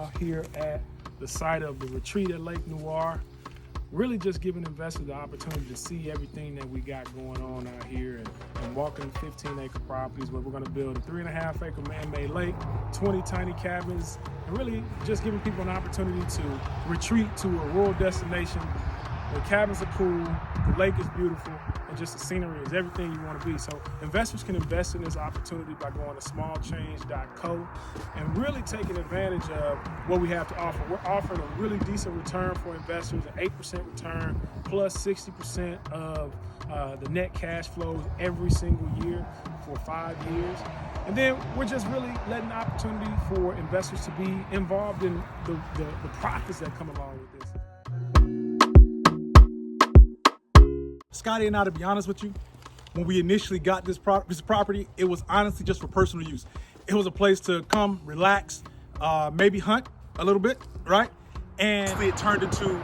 out here at the site of the Retreat at Lake Noire. Really just giving investors the opportunity to see everything that we got going on out here and walking 15-acre properties where we're going to build a 3.5-acre man-made lake, 20 tiny cabins, and really just giving people an opportunity to retreat to a rural destination. The cabins are cool, the lake is beautiful, and just the scenery is everything you want to be. So investors can invest in this opportunity by going to smallchange.co and really taking advantage of what we have to offer. We're offering a really decent return for investors, an 8% return plus 60% of the net cash flows every single year for 5 years. And then we're just really letting the opportunity for investors to be involved in the profits that come along with this. Scotty and I, to be honest with you, when we initially got this property, it was honestly just for personal use. It was a place to come, relax, maybe hunt a little bit, right? And it turned into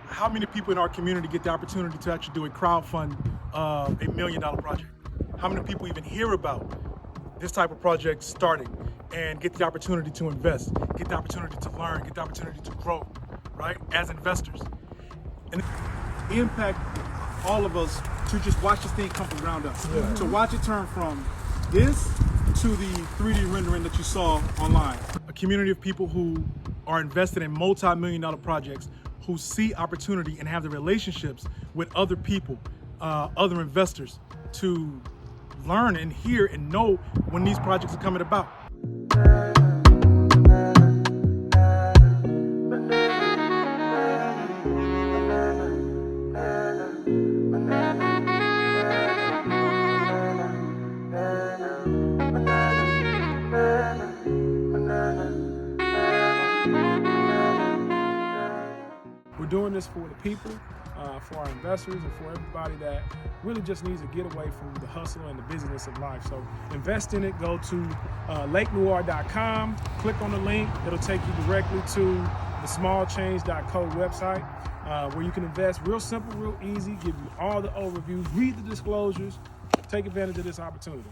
how many people in our community get the opportunity to actually do a crowdfund $1 million project? How many people even hear about this type of project starting and get the opportunity to invest, get the opportunity to learn, get the opportunity to grow, right, as investors? And impact all of us to just watch this thing come from ground up. Yeah. To watch it turn from this to the 3D rendering that you saw online. A community of people who are invested in multi-million-dollar projects, who see opportunity and have the relationships with other people, other investors, to learn and hear and know when these projects are coming about. We're doing this for the people, for our investors, and for everybody that really just needs to get away from the hustle and the busyness of life. So invest in it. Go to lakenoire.com, click on the link. It'll take you directly to the smallchange.co website where you can invest. Real simple, real easy, give you all the overviews, read the disclosures, take advantage of this opportunity.